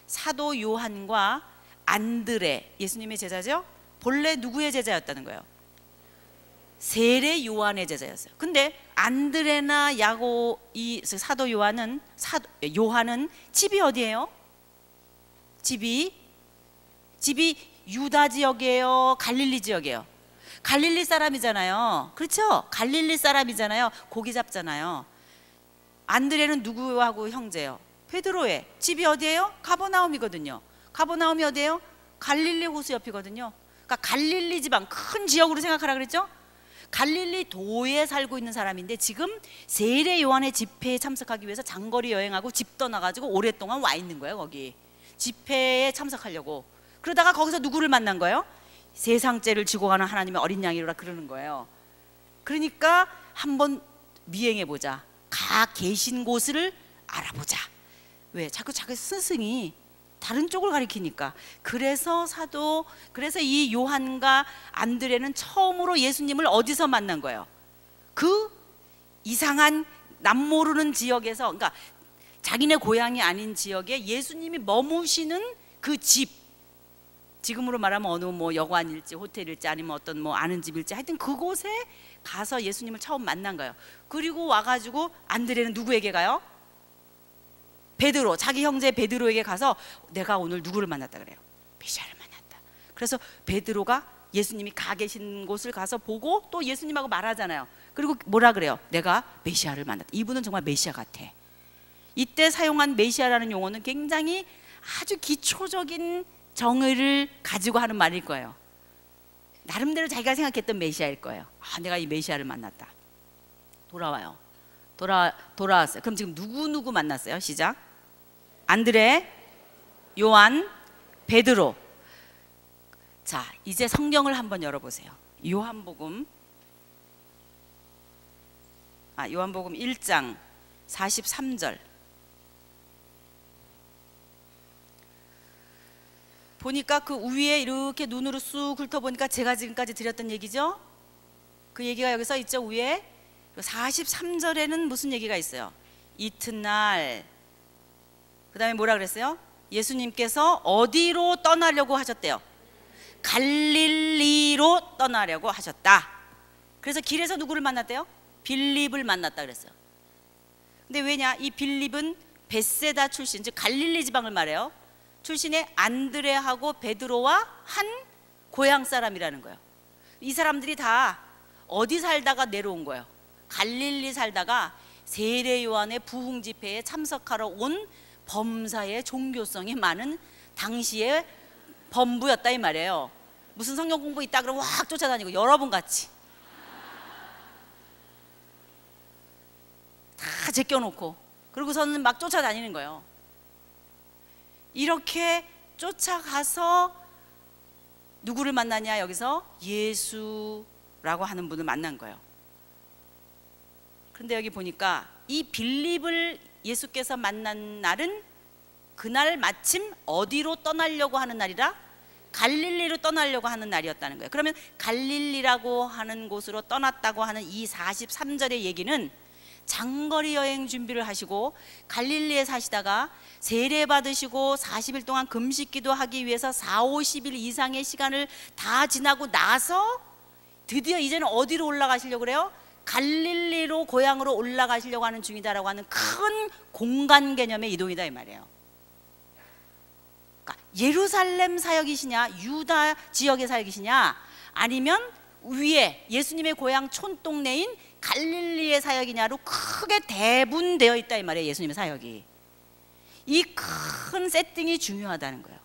사도 요한과 안드레, 예수님의 제자죠? 본래 누구의 제자였다는 거예요? 세례 요한의 제자였어요. 근데 안드레나 야고, 이 사도 요한은 집이 어디예요? 집이 유다 지역이에요? 갈릴리 지역이에요? 갈릴리 사람이잖아요. 그렇죠? 갈릴리 사람이잖아요. 고기 잡잖아요. 안드레는 누구하고 형제예요? 베드로의 집이 어디예요? 가버나움이거든요. 가버나움이 어디예요? 갈릴리 호수 옆이거든요. 그러니까 갈릴리 지방, 큰 지역으로 생각하라 그랬죠? 갈릴리 도에 살고 있는 사람인데 지금 세례 요한의 집회에 참석하기 위해서 장거리 여행하고 집 떠나가지고 오랫동안 와 있는 거예요. 거기 집회에 참석하려고. 그러다가 거기서 누구를 만난 거예요? 세상죄를 지고 가는 하나님의 어린 양이로라 그러는 거예요. 그러니까 한번 미행해보자. 가 계신 곳을 알아보자. 왜? 자꾸 자기 스승이 다른 쪽을 가리키니까. 그래서 이 요한과 안드레는 처음으로 예수님을 어디서 만난 거예요? 그 이상한 남모르는 지역에서, 그러니까 자기네 고향이 아닌 지역에 예수님이 머무시는 그 집, 지금으로 말하면 어느 뭐 여관일지 호텔일지 아니면 어떤 뭐 아는 집일지 하여튼 그곳에 가서 예수님을 처음 만난 거예요. 그리고 와가지고 안드레는 누구에게 가요? 베드로, 자기 형제 베드로에게 가서 내가 오늘 누구를 만났다 그래요? 메시아를 만났다. 그래서 베드로가 예수님이 가 계신 곳을 가서 보고 또 예수님하고 말하잖아요. 그리고 뭐라 그래요? 내가 메시아를 만났다. 이분은 정말 메시아 같아. 이때 사용한 메시아라는 용어는 굉장히 아주 기초적인 정의를 가지고 하는 말일 거예요. 나름대로 자기가 생각했던 메시아일 거예요. 아, 내가 이 메시아를 만났다. 돌아와요. 돌아왔어요. 그럼 지금 누구 만났어요? 시작. 안드레, 요한, 베드로. 자, 이제 성경을 한번 열어보세요. 요한복음 1장 43절. 보니까 그 위에 이렇게 눈으로 쑥 훑어보니까 제가 지금까지 드렸던 얘기죠. 그 얘기가 여기서 있죠. 위에 43절에는 무슨 얘기가 있어요? 이튿날, 그 다음에 뭐라 그랬어요? 예수님께서 어디로 떠나려고 하셨대요? 갈릴리로 떠나려고 하셨다. 그래서 길에서 누구를 만났대요? 빌립을 만났다 그랬어요. 근데 왜냐? 이 빌립은 베세다 출신, 즉 갈릴리 지방을 말해요. 출신의 안드레하고 베드로와 한 고향 사람이라는 거예요. 이 사람들이 다 어디 살다가 내려온 거예요? 갈릴리 살다가 세례 요한의 부흥 집회에 참석하러 온 범사의 종교성이 많은 당시의 범부였다 이 말이에요. 무슨 성경 공부 있다 그러면 확 쫓아다니고 여러분 같이 다 제껴놓고 그러고서는 막 쫓아다니는 거예요. 이렇게 쫓아가서 누구를 만나냐? 여기서 예수라고 하는 분을 만난 거예요. 그런데 여기 보니까 이 빌립을 예수께서 만난 날은 그날 마침 어디로 떠나려고 하는 날이라? 갈릴리로 떠나려고 하는 날이었다는 거예요. 그러면 갈릴리라고 하는 곳으로 떠났다고 하는 이 43절의 얘기는 장거리 여행 준비를 하시고 갈릴리에 사시다가 세례 받으시고 40일 동안 금식 기도하기 위해서 40-50일 이상의 시간을 다 지나고 나서 드디어 이제는 어디로 올라가시려고 그래요? 갈릴리로 고향으로 올라가시려고 하는 중이다라고 하는 큰 공간 개념의 이동이다 이 말이에요. 그러니까 예루살렘 사역이시냐, 유다 지역의 사역이시냐, 아니면 위에 예수님의 고향 촌동네인 갈릴리의 사역이냐로 크게 대분되어 있다 이 말이에요. 예수님의 사역이. 이 큰 세팅이 중요하다는 거예요.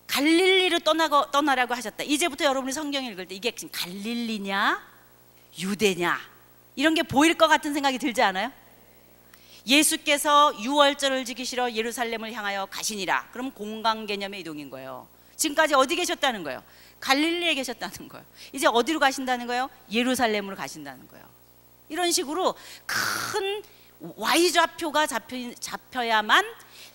갈릴리로 떠나라고 하셨다. 이제부터 여러분이 성경 읽을 때 이게 지금 갈릴리냐 유대냐 이런 게 보일 것 같은 생각이 들지 않아요? 예수께서 유월절을 지키시러 예루살렘을 향하여 가시니라. 그럼 공간 개념의 이동인 거예요. 지금까지 어디 계셨다는 거예요? 갈릴리에 계셨다는 거예요. 이제 어디로 가신다는 거예요? 예루살렘으로 가신다는 거예요. 이런 식으로 큰 Y좌표가 잡혀야만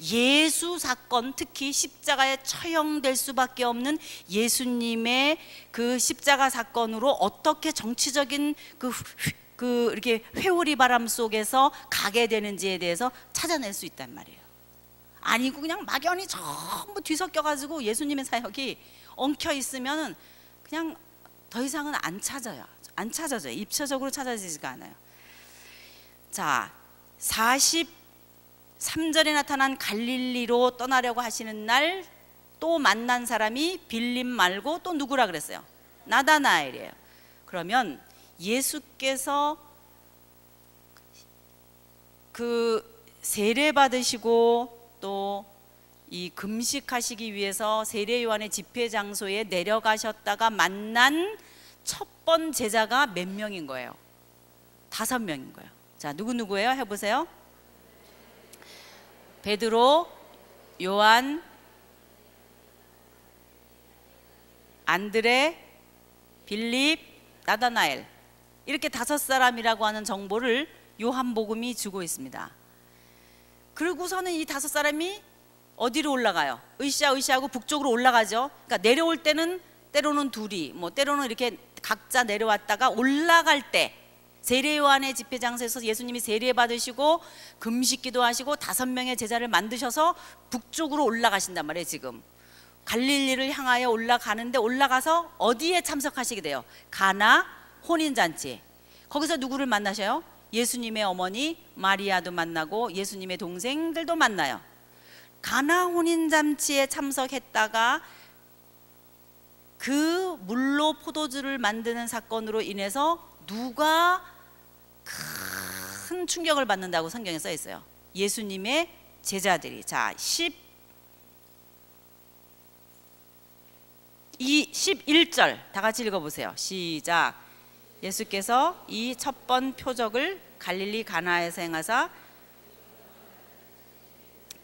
예수 사건, 특히 십자가에 처형될 수밖에 없는 예수님의 그 십자가 사건으로 어떻게 정치적인 이렇게 회오리 바람 속에서 가게 되는지에 대해서 찾아낼 수 있단 말이에요. 아니고 그냥 막연히 전부 뒤섞여 가지고 예수님의 사역이 엉켜 있으면 그냥 더 이상은 안 찾아져요. 입체적으로 찾아지지가 않아요. 자, 43절에 나타난 갈릴리로 떠나려고 하시는 날 또 만난 사람이 빌립 말고 또 누구라 그랬어요? 나다나엘이에요. 그러면 예수께서 그 세례 받으시고 또 이 금식하시기 위해서 세례 요한의 집회 장소에 내려가셨다가 만난 첫 번 제자가 몇 명인 거예요? 5명인 거예요. 자, 누구예요? 해보세요. 베드로, 요한, 안드레, 빌립, 나다나엘, 이렇게 5사람이라고 하는 정보를 요한복음이 주고 있습니다. 그리고서는 이 5사람이 어디로 올라가요? 으쌰으쌰하고 북쪽으로 올라가죠. 그러니까 내려올 때는 때로는 둘이, 뭐 때로는 이렇게 각자 내려왔다가 올라갈 때 세례 요한의 집회 장소에서 예수님이 세례 받으시고 금식기도 하시고 5명의 제자를 만드셔서 북쪽으로 올라가신단 말이에요. 지금 갈릴리를 향하여 올라가는데 올라가서 어디에 참석하시게 돼요? 가나 혼인잔치. 거기서 누구를 만나셔요? 예수님의 어머니 마리아도 만나고 예수님의 동생들도 만나요. 가나 혼인잔치에 참석했다가 그 물로 포도주를 만드는 사건으로 인해서 누가 큰 충격을 받는다고 성경에 써 있어요? 예수님의 제자들이. 자, 11절 다 같이 읽어보세요. 시작. 예수께서 이 첫 번 표적을 갈릴리 가나에서 행하사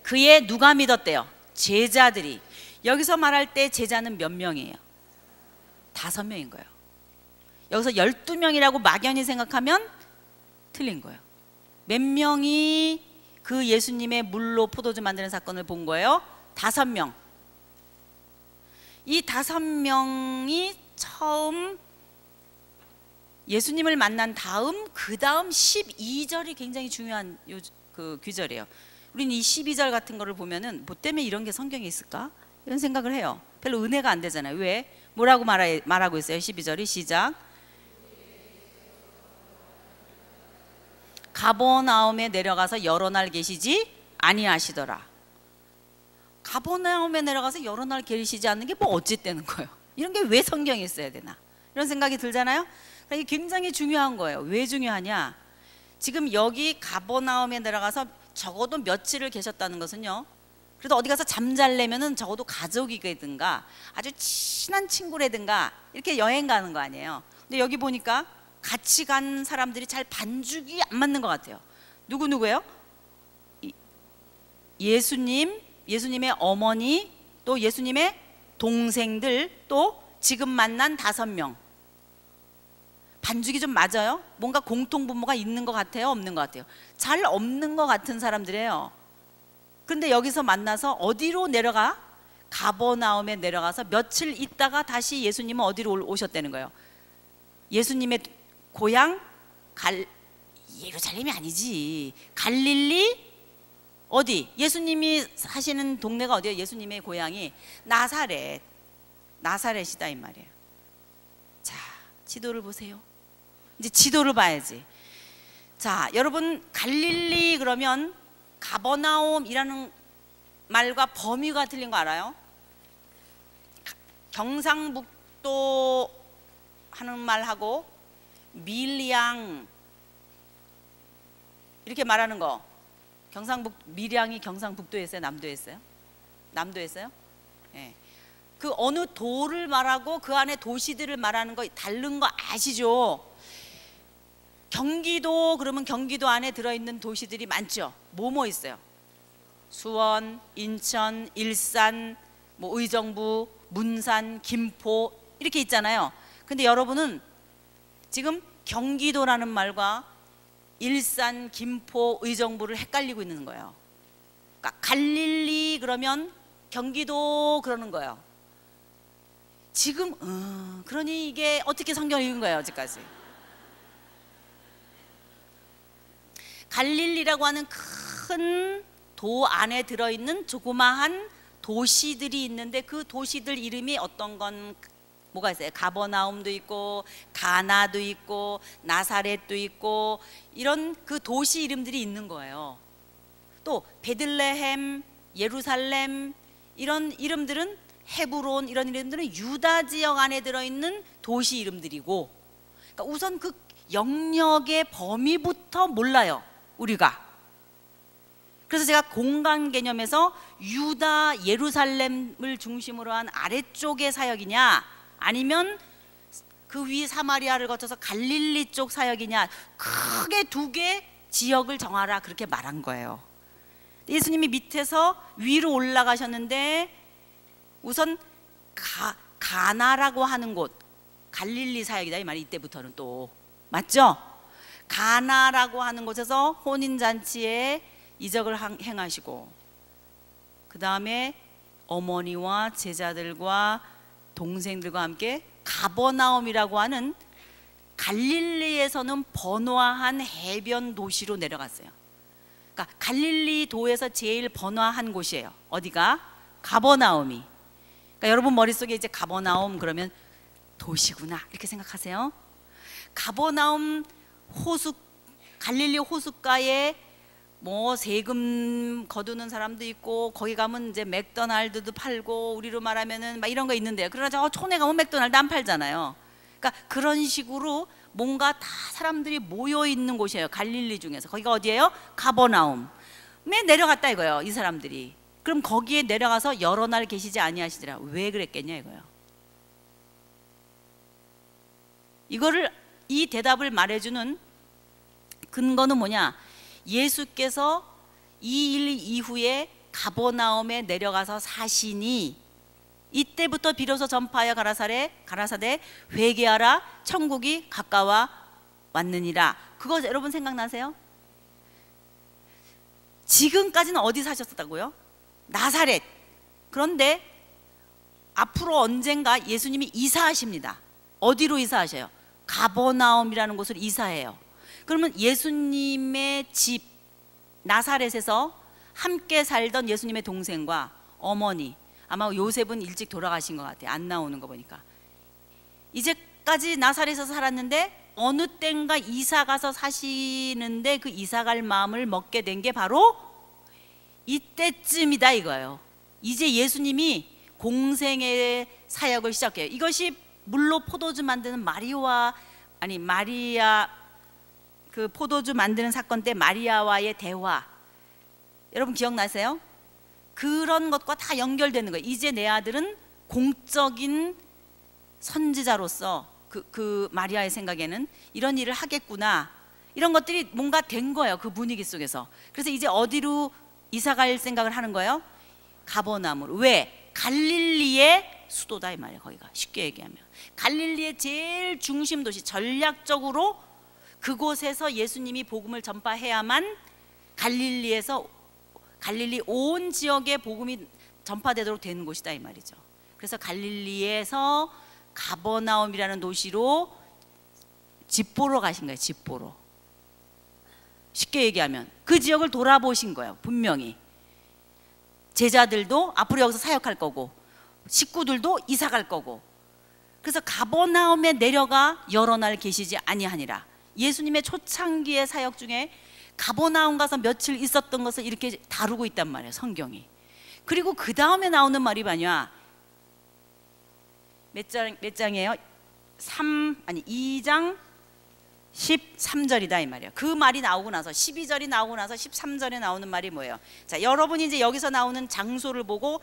그의 누가 믿었대요? 제자들이. 여기서 말할 때 제자는 몇 명이에요? 5명인 거예요. 여기서 12명이라고 막연히 생각하면 틀린 거예요. 몇 명이 그 예수님의 물로 포도주 만드는 사건을 본 거예요? 5명. 이 5명이 처음 예수님을 만난 다음, 그 다음 12절이 굉장히 중요한 그 귀절이에요. 우리는 이 12절 같은 거를 보면은 뭐 때문에 이런 게 성경에 있을까? 이런 생각을 해요. 별로 은혜가 안 되잖아요. 왜? 뭐라고 말하고 있어요? 12절이 시작. 가버나움에 내려가서 여러 날 계시지 아니하시더라. 가버나움에 내려가서 여러 날 계시지 않는 게 뭐 어찌되는 거예요? 이런 게 왜 성경에 있어야 되나? 이런 생각이 들잖아요. 이게 굉장히 중요한 거예요. 왜 중요하냐? 지금 여기 가버나움에 내려가서 적어도 며칠을 계셨다는 것은요, 그래도 어디 가서 잠잘래면은 적어도 가족이든가 아주 친한 친구라든가 이렇게 여행 가는 거 아니에요. 근데 여기 보니까 같이 간 사람들이 잘 반죽이 안 맞는 것 같아요. 누구예요? 예수님의 어머니, 또 예수님의 동생들, 또 지금 만난 5명. 반죽이 좀 맞아요? 뭔가 공통분모가 있는 것 같아요? 없는 것 같아요? 잘 없는 것 같은 사람들이에요. 그런데 여기서 만나서 어디로 내려가? 가버나움에 내려가서 며칠 있다가 다시 예수님은 어디로 오셨다는 거예요? 예수님의 고향 예루살렘이 아니지. 갈릴리 어디? 예수님이 사시는 동네가 어디예요? 예수님의 고향이 나사렛이다 이 말이에요. 자, 지도를 보세요. 이제 지도를 봐야지. 자, 여러분, 갈릴리 그러면 가버나움이라는 말과 범위가 틀린 거 알아요? 경상북도 하는 말하고 밀양 이렇게 말하는 거, 밀양이 경상북도에 있어요? 남도에 있어요? 남도에 있어요? 네. 그 어느 도를 말하고 그 안에 도시들을 말하는 거 다른 거 아시죠? 경기도 그러면 경기도 안에 들어있는 도시들이 많죠. 뭐 있어요? 수원, 인천, 일산, 뭐 의정부, 문산, 김포 이렇게 있잖아요. 근데 여러분은 지금 경기도라는 말과 일산, 김포, 의정부를 헷갈리고 있는 거예요. 그러니까 갈릴리 그러면 경기도 그러는 거예요. 지금 그러니 이게 어떻게 성경을 읽은 거예요, 어제까지? 갈릴리라고 하는 큰 도 안에 들어있는 조그마한 도시들이 있는데 그 도시들 이름이 어떤 건 뭐가 있어요? 가버나움도 있고 가나도 있고 나사렛도 있고 이런 그 도시 이름들이 있는 거예요. 또 베들레헴, 예루살렘 이런 이름들은 헤브론 이런 이름들은 유다 지역 안에 들어있는 도시 이름들이고, 그러니까 우선 그 영역의 범위부터 몰라요 우리가. 그래서 제가 공간 개념에서 유다 예루살렘을 중심으로 한 아래쪽의 사역이냐 아니면 그 위 사마리아를 거쳐서 갈릴리 쪽 사역이냐 크게 두 개 지역을 정하라 그렇게 말한 거예요. 예수님이 밑에서 위로 올라가셨는데 우선 가나라고 하는 곳, 갈릴리 사역이다 이 말이 이때부터는 또 맞죠? 가나라고 하는 곳에서 혼인잔치에 이적을 행하시고 그 다음에 어머니와 제자들과 동생들과 함께 가버나움이라고 하는 갈릴리에서는 번화한 해변 도시로 내려갔어요. 그러니까 갈릴리 도에서 제일 번화한 곳이에요. 어디가? 가버나움이. 그러니까 여러분 머릿속에 이제 가버나움 그러면 도시구나 이렇게 생각하세요. 가버나움 호수, 갈릴리 호숫가에 뭐 세금 거두는 사람도 있고 거기 가면 이제 맥도날드도 팔고 우리로 말하면은 막 이런 거 있는데요. 그러나 저 촌에 가면 맥도날드 안 팔잖아요. 그러니까 그런 식으로 뭔가 다 사람들이 모여 있는 곳이에요. 갈릴리 중에서 거기가 어디예요? 가버나움에 내려갔다 이거예요. 이 사람들이. 그럼 거기에 내려가서 여러 날 계시지 아니하시더라. 왜 그랬겠냐 이거예요. 이거를 이 대답을 말해주는 근거는 뭐냐? 예수께서 이 일 이후에 가버나움에 내려가서 사시니 이때부터 비로소 전파하여 가라사대 회개하라 천국이 가까워 왔느니라. 그거 여러분 생각나세요? 지금까지는 어디 사셨다고요? 나사렛. 그런데 앞으로 언젠가 예수님이 이사하십니다. 어디로 이사하셔요? 가버나움이라는 곳으로 이사해요. 그러면 예수님의 집 나사렛에서 함께 살던 예수님의 동생과 어머니, 아마 요셉은 일찍 돌아가신 것 같아요. 안 나오는 거 보니까. 이제까지 나사렛에서 살았는데 어느 땐가 이사 가서 사시는데 그 이사 갈 마음을 먹게 된 게 바로 이때쯤이다 이거예요. 이제 예수님이 공생의 사역을 시작해요. 이것이 물로 포도주 만드는 마리아 그 포도주 만드는 사건 때 마리아와의 대화, 여러분 기억나세요? 그런 것과 다 연결되는 거예요. 이제 내 아들은 공적인 선지자로서 그 마리아의 생각에는 이런 일을 하겠구나, 이런 것들이 뭔가 된 거예요. 그 분위기 속에서. 그래서 이제 어디로 이사 갈 생각을 하는 거예요? 가버나움으로. 왜? 갈릴리의 수도다 이 말이에요. 거기가 쉽게 얘기하면 갈릴리의 제일 중심 도시, 전략적으로 그곳에서 예수님이 복음을 전파해야만 갈릴리 온 지역에 복음이 전파되도록 되는 곳이다 이 말이죠. 그래서 갈릴리에서 가버나움이라는 도시로 집 보러 가신 거예요. 집 보러. 쉽게 얘기하면 그 지역을 돌아보신 거예요. 분명히 제자들도 앞으로 여기서 사역할 거고 식구들도 이사 갈 거고. 그래서 가버나움에 내려가 여러 날 계시지 아니하니라. 예수님의 초창기의 사역 중에 가버나움 가서 며칠 있었던 것을 이렇게 다루고 있단 말이에요, 성경이. 그리고 그 다음에 나오는 말이 뭐냐? 몇 장이에요? 2장 13절이다 이 말이에요. 그 말이 나오고 나서 12절이 나오고 나서 13절에 나오는 말이 뭐예요? 자, 여러분이 이제 여기서 나오는 장소를 보고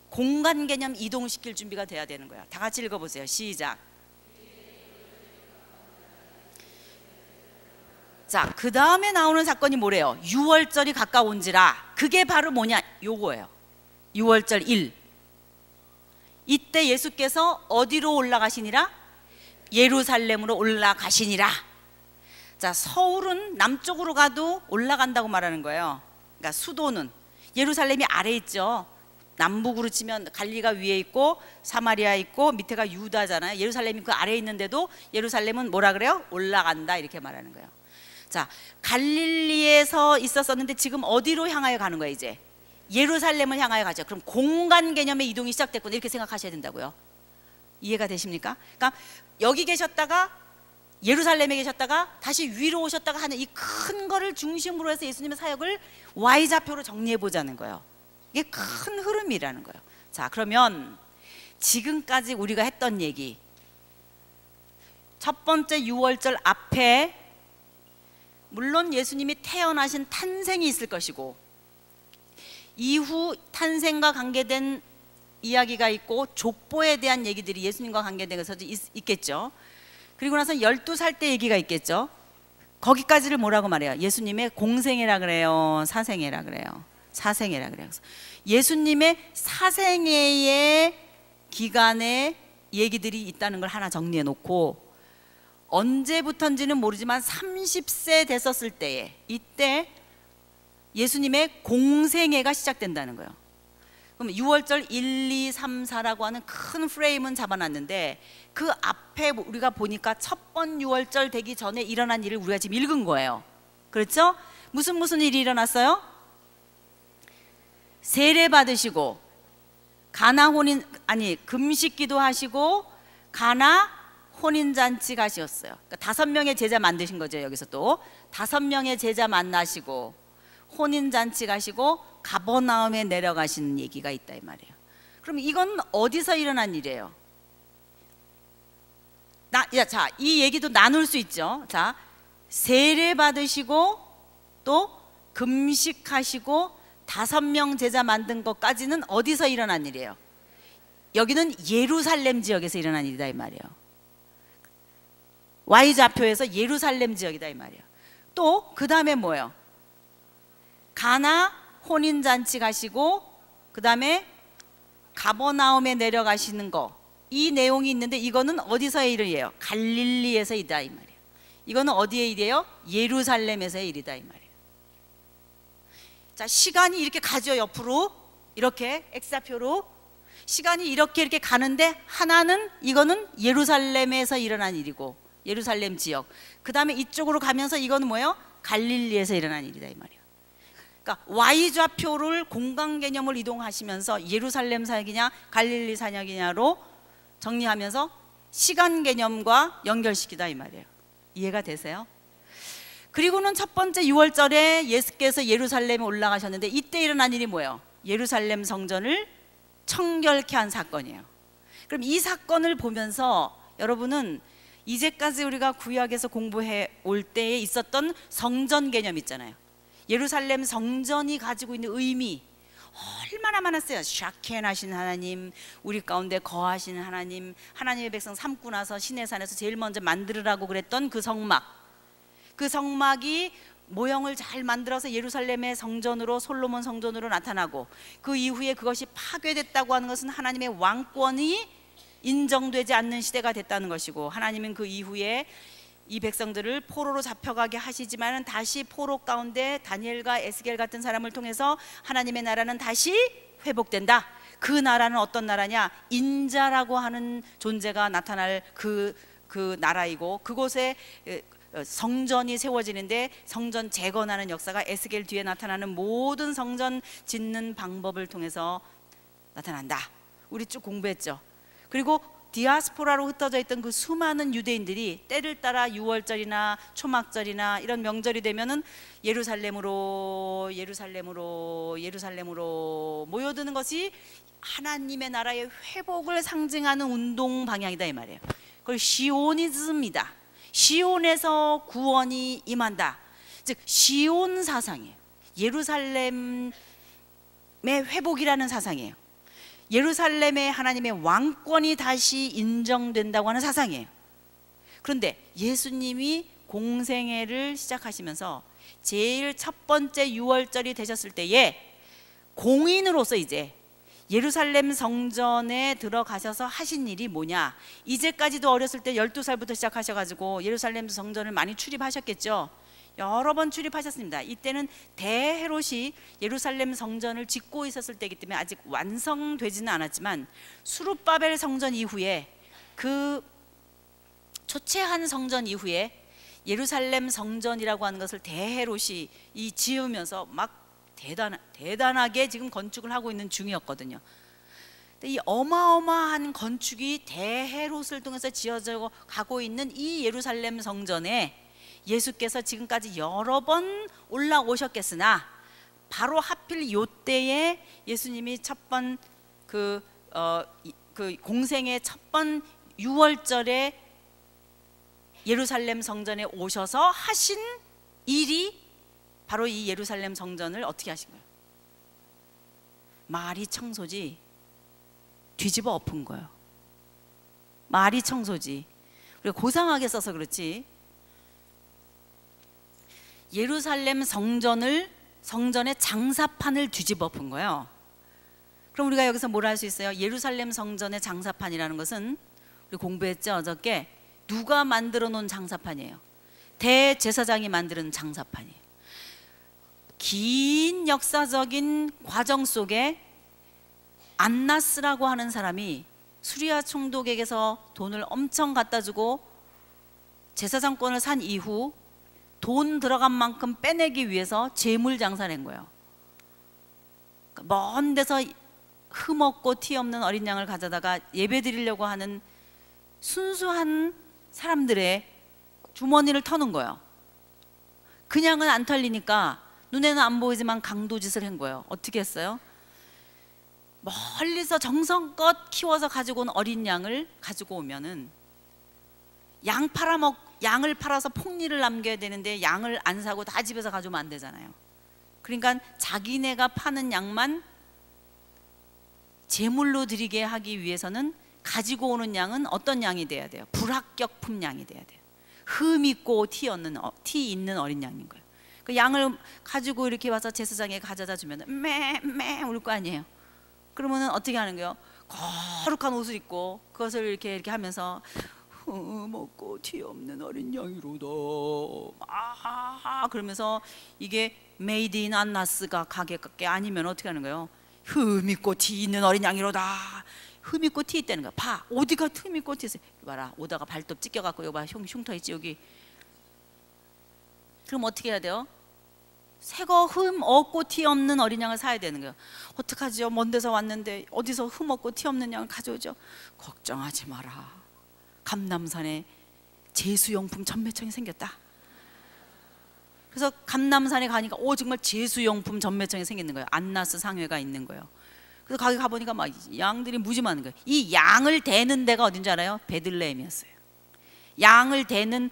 공간 개념 이동시킬 준비가 돼야 되는 거예요. 다 같이 읽어보세요. 시작. 자, 그 다음에 나오는 사건이 뭐래요? 6월절이 가까운지라. 그게 바로 뭐냐? 요거예요. 6월절 1. 이때 예수께서 어디로 올라가시니라? 예루살렘으로 올라가시니라. 자, 서울은 남쪽으로 가도 올라간다고 말하는 거예요. 그러니까 수도는 예루살렘이 아래 있죠. 남북으로 치면 갈리가 위에 있고 사마리아 있고 밑에가 유다잖아요. 예루살렘이 그 아래에 있는데도 예루살렘은 뭐라 그래요? 올라간다 이렇게 말하는 거예요. 자, 갈릴리에서 있었었는데 지금 어디로 향하여 가는 거예요? 이제 예루살렘을 향하여 가죠. 그럼 공간 개념의 이동이 시작됐구나 이렇게 생각하셔야 된다고요. 이해가 되십니까? 그러니까 여기 계셨다가 예루살렘에 계셨다가 다시 위로 오셨다가 하는 이 큰 거를 중심으로 해서 예수님의 사역을 Y좌표로 정리해 보자는 거예요. 이게 큰 흐름이라는 거예요. 자, 그러면 지금까지 우리가 했던 얘기, 첫 번째 6월절 앞에 물론 예수님이 태어나신 탄생이 있을 것이고 이후 탄생과 관계된 이야기가 있고 족보에 대한 얘기들이 예수님과 관계된 것도 있겠죠. 그리고 나서 12살 때 얘기가 있겠죠. 거기까지를 뭐라고 말해요? 예수님의 공생애라 그래요? 사생애라 그래요? 사생애라 그래요. 예수님의 사생애의 기간에 얘기들이 있다는 걸 하나 정리해 놓고 언제부턴지는 모르지만 30세 됐었을 때에 이때 예수님의 공생애가 시작된다는 거예요. 그럼 6월절 1, 2, 3, 4라고 하는 큰 프레임은 잡아놨는데 그 앞에 우리가 보니까 첫 번 6월절 되기 전에 일어난 일을 우리가 지금 읽은 거예요. 그렇죠? 무슨 일이 일어났어요? 세례 받으시고 가나 금식기도 하시고 가나 혼인잔치 가셨어요. 그러니까 5명의 제자 만드신 거죠. 여기서 또 5명의 제자 만나시고 혼인잔치 가시고 가버나움에 내려가시는 얘기가 있다 이 말이에요. 그럼 이건 어디서 일어난 일이에요? 자, 이 얘기도 나눌 수 있죠. 자, 세례 받으시고 또 금식하시고 5명 제자 만든 것까지는 어디서 일어난 일이에요? 여기는 예루살렘 지역에서 일어난 일이다 이 말이에요. Y좌표에서 예루살렘 지역이다 이 말이에요. 또 그 다음에 뭐예요? 가나 혼인잔치 가시고 그 다음에 가버나움에 내려가시는 거, 이 내용이 있는데 이거는 어디서의 일이에요? 갈릴리에서 일이다 이 말이에요. 이거는 어디의 일이에요? 예루살렘에서의 일이다 이 말이에요. 자, 시간이 이렇게 가죠. 옆으로 이렇게 X좌표로 시간이 이렇게 가는데 하나는 이거는 예루살렘에서 일어난 일이고 예루살렘 지역, 그 다음에 이쪽으로 가면서 이거는 뭐예요? 갈릴리에서 일어난 일이다 이 말이에요. 그러니까 Y좌표를 공간 개념을 이동하시면서 예루살렘 사역이냐 갈릴리 사역이냐로 정리하면서 시간 개념과 연결시키다 이 말이에요. 이해가 되세요? 그리고는 첫 번째 6월절에 예수께서 예루살렘에 올라가셨는데 이때 일어난 일이 뭐예요? 예루살렘 성전을 청결케 한 사건이에요. 그럼 이 사건을 보면서 여러분은 이제까지 우리가 구약에서 공부해 올 때에 있었던 성전 개념 있잖아요. 예루살렘 성전이 가지고 있는 의미 얼마나 많았어요. 샤켄하신 하나님, 우리 가운데 거하시는 하나님, 하나님의 백성 삼고 나서 시내산에서 제일 먼저 만들으라고 그랬던 그 성막, 그 성막이 모형을 잘 만들어서 예루살렘의 성전으로, 솔로몬 성전으로 나타나고 그 이후에 그것이 파괴됐다고 하는 것은 하나님의 왕권이 인정되지 않는 시대가 됐다는 것이고, 하나님은 그 이후에 이 백성들을 포로로 잡혀가게 하시지만 다시 포로 가운데 다니엘과 에스겔 같은 사람을 통해서 하나님의 나라는 다시 회복된다. 그 나라는 어떤 나라냐? 인자라고 하는 존재가 나타날 그 나라이고, 그곳에 성전이 세워지는데 성전 재건하는 역사가 에스겔 뒤에 나타나는 모든 성전 짓는 방법을 통해서 나타난다. 우리 쭉 공부했죠. 그리고 디아스포라로 흩어져 있던 그 수많은 유대인들이 때를 따라 6월절이나 초막절이나 이런 명절이 되면은 예루살렘으로 모여드는 것이 하나님의 나라의 회복을 상징하는 운동 방향이다 이 말이에요. 그걸 시오니즘이다. 시온에서 구원이 임한다. 즉 시온 사상이에요. 예루살렘의 회복이라는 사상이에요. 예루살렘의 하나님의 왕권이 다시 인정된다고 하는 사상이에요. 그런데 예수님이 공생애를 시작하시면서 제일 첫 번째 6월절이 되셨을 때에 공인으로서 이제 예루살렘 성전에 들어가셔서 하신 일이 뭐냐? 이제까지도 어렸을 때 12살부터 시작하셔가지고 예루살렘 성전을 많이 출입하셨겠죠. 여러 번 출입하셨습니다. 이때는 대헤롯이 예루살렘 성전을 짓고 있었을 때이기 때문에 아직 완성되지는 않았지만 수룹바벨 성전 이후에 그 초췌한 성전 이후에 예루살렘 성전이라고 하는 것을 대헤롯이 지으면서 막 대단하게 지금 건축을 하고 있는 중이었거든요. 근데 이 어마어마한 건축이 대헤롯을 통해서 지어져 가고 있는 이 예루살렘 성전에 예수께서 지금까지 여러 번 올라오셨겠으나 바로 하필 요때에 예수님이 첫번 그 공생의 첫 번 6월절에 예루살렘 성전에 오셔서 하신 일이 바로 이 예루살렘 성전을 어떻게 하신 거예요? 말이 청소지 뒤집어 엎은 거예요. 말이 청소지. 우리가 고상하게 써서 그렇지 예루살렘 성전의 장사판을 뒤집어 엎은 거예요. 그럼 우리가 여기서 뭘 할 수 있어요? 예루살렘 성전의 장사판이라는 것은 우리 공부했죠 어저께. 누가 만들어 놓은 장사판이에요? 대제사장이 만드는 장사판이에요. 긴 역사적인 과정 속에 안나스라고 하는 사람이 수리아 총독에게서 돈을 엄청 갖다 주고 제사장권을 산 이후 돈 들어간 만큼 빼내기 위해서 재물 장사를 한 거예요. 먼 데서 흠없고 티 없는 어린 양을 가져다가 예배 드리려고 하는 순수한 사람들의 주머니를 터는 거예요. 그냥은 안 털리니까 눈에는 안 보이지만 강도짓을 한 거예요. 어떻게 했어요? 멀리서 정성껏 키워서 가지고 온 어린 양을 가지고 오면은 양을 팔아서 폭리를 남겨야 되는데 양을 안 사고 다 집에서 가져오면 안 되잖아요. 그러니까 자기네가 파는 양만 제물로 드리게 하기 위해서는 가지고 오는 양은 어떤 양이 돼야 돼요? 불합격품 양이 돼야 돼요. 흠 있고 티 있는 어린 양인 거예요. 그 양을 가지고 이렇게 와서 제사장에 가져다 주면 매매 울 거 아니에요. 그러면은 어떻게 하는 거예요? 거룩한 옷을 입고 그것을 이렇게 하면서 먹고 티 없는 어린 양이로다. 그러면서 이게 메이드 인 안나스가 가게밖에 아니면 어떻게 하는 거예요? 흠 있고 티 있는 어린 양이로다. 흠 있고 티 있다는 거야. 봐, 어디가 흠 있고 티 있어? 봐라, 오다가 발톱 찢겨갖고 여기 봐, 흉터 있지 여기. 그럼 어떻게 해야 돼요? 새거 흠 없고 티 없는 어린 양을 사야 되는 거예요. 어떡하지요? 먼 데서 왔는데 어디서 흠 없고 티 없는 양을 가져오죠? 걱정하지 마라. 감남산에 제수용품 전매청이 생겼다. 그래서 감남산에 가니까 정말 제수용품 전매청이 생기는 거예요. 안나스 상회가 있는 거예요. 그래서 거기 가보니까 막 양들이 무지 많은 거예요. 이 양을 대는 데가 어딘지 알아요? 베들레헴이었어요. 양을 대는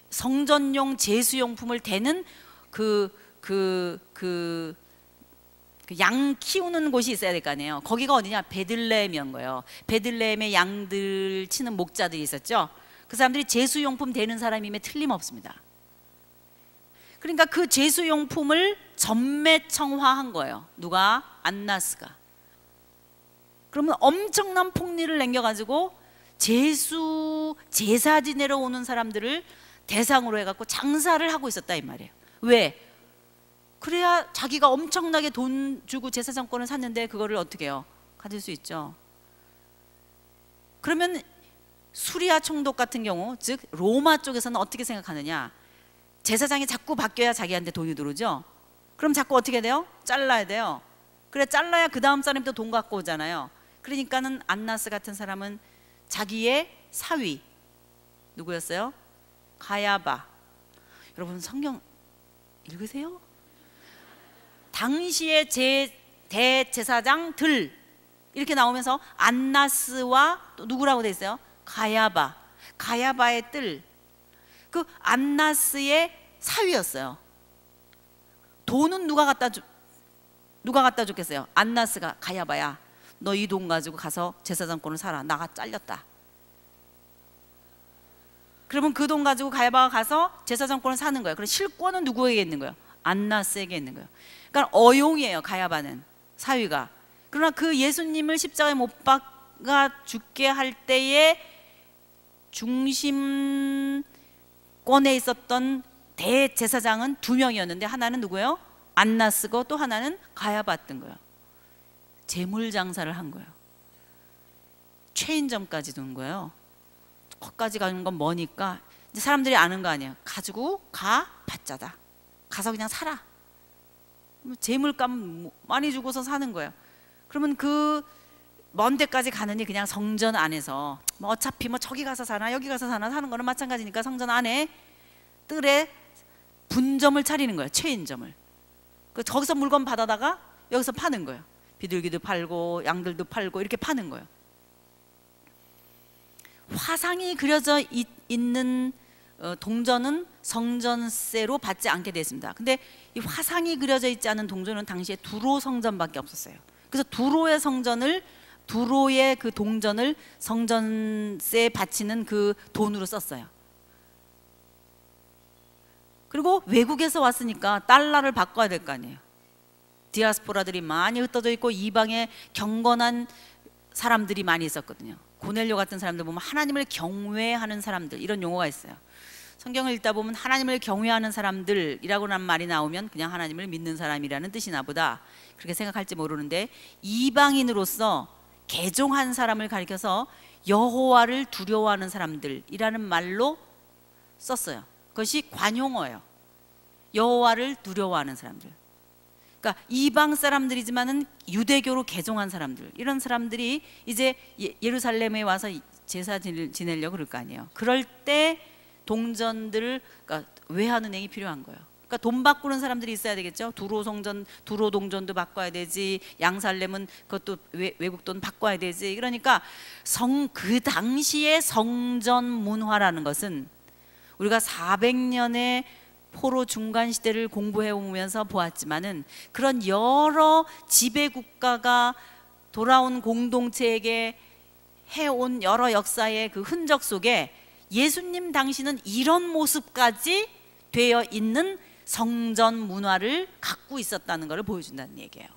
성전용 제수용품을 대는 양 키우는 곳이 있어야 될 거 아니에요. 거기가 어디냐? 베들레헴이었던 거예요. 베들레헴에 양들 치는 목자들이 있었죠. 그 사람들이 제수용품 대는 사람임에 틀림없습니다. 그러니까 그 제수용품을 전매청화한 거예요. 누가? 안나스가. 그러면 엄청난 폭리를 남겨가지고 제사 지내러 오는 사람들을 대상으로 해갖고 장사를 하고 있었다 이 말이에요. 왜? 그래야 자기가 엄청나게 돈 주고 제사장권을 샀는데 그거를 어떻게 해요? 가질 수 있죠. 그러면 수리아 총독 같은 경우, 즉 로마 쪽에서는 어떻게 생각하느냐? 제사장이 자꾸 바뀌어야 자기한테 돈이 들어오죠. 그럼 자꾸 어떻게 돼요? 잘라야 돼요. 그래 잘라야 그 다음 사람도 돈 갖고 오잖아요. 그러니까는 안나스 같은 사람은 자기의 사위 누구였어요? 가야바. 여러분 성경 읽으세요? 당시의 대제사장들 이렇게 나오면서 안나스와 또 누구라고 돼 있어요? 가야바. 가야바의 뜰. 그 안나스의 사위였어요. 돈은 누가 갖다 줬겠어요? 안나스가. 가야바야, 너 이 돈 가지고 가서 제사장권을 사라. 나가 잘렸다. 그러면 그 돈 가지고 가야바가 가서 제사장권을 사는 거예요. 그럼 실권은 누구에게 있는 거예요? 안나스에게 있는 거예요. 그러니까 어용이에요. 가야바는 사위가. 그러나 그 예수님을 십자가에 못 박아 죽게 할 때에 중심권에 있었던 대제사장은 2명이었는데 하나는 누구예요? 안나스고 또 하나는 가야바였던 거예요. 재물 장사를 한 거예요. 체인점까지 둔 거예요. 거기까지 가는 건 머니까 이제 사람들이 아는 거 아니에요. 가지고 가 받자다. 가서 그냥 살아. 재물감 많이 주고서 사는 거예요. 그러면 그 먼 데까지 가느니 그냥 성전 안에서 뭐 어차피 뭐 저기 가서 사나 여기 가서 사나 사는 거는 마찬가지니까 성전 안에 뜰에 분점을 차리는 거예요. 체인점을. 그 저기서 물건 받아다가 여기서 파는 거예요. 비둘기도 팔고 양들도 팔고 이렇게 파는 거예요. 화상이 그려져 있는 동전은 성전세로 받지 않게 됐습니다. 근데 이 화상이 그려져 있지 않은 동전은 당시에 두로 성전밖에 없었어요. 그래서 두로의 그 동전을 성전세에 바치는 그 돈으로 썼어요. 그리고 외국에서 왔으니까 달러를 바꿔야 될 거 아니에요. 디아스포라들이 많이 흩어져 있고 이방에 경건한 사람들이 많이 있었거든요. 고넬료 같은 사람들 보면 하나님을 경외하는 사람들, 이런 용어가 있어요. 성경을 읽다 보면 하나님을 경외하는 사람들이라고는 말이 나오면 그냥 하나님을 믿는 사람이라는 뜻이나 보다 그렇게 생각할지 모르는데, 이방인으로서 개종한 사람을 가리켜서 여호와를 두려워하는 사람들이라는 말로 썼어요. 그것이 관용어예요. 여호와를 두려워하는 사람들. 그러니까 이방 사람들이지만은 유대교로 개종한 사람들, 이런 사람들이 이제 예루살렘에 와서 제사 지내려고 그럴 거 아니에요. 그럴 때 동전들을, 그러니까 외환은행이 필요한 거예요. 그러니까 돈 바꾸는 사람들이 있어야 되겠죠. 두로 동전도 바꿔야 되지. 양살렘은 그것도 외국 돈 바꿔야 되지. 그러니까 그 당시의 성전 문화라는 것은 우리가 400년의 포로 중간 시대를 공부해 오면서 보았지만은, 그런 여러 지배 국가가 돌아온 공동체에게 해온 여러 역사의 그 흔적 속에 예수님 당시는 이런 모습까지 되어 있는 성전 문화를 갖고 있었다는 것을 보여준다는 얘기예요.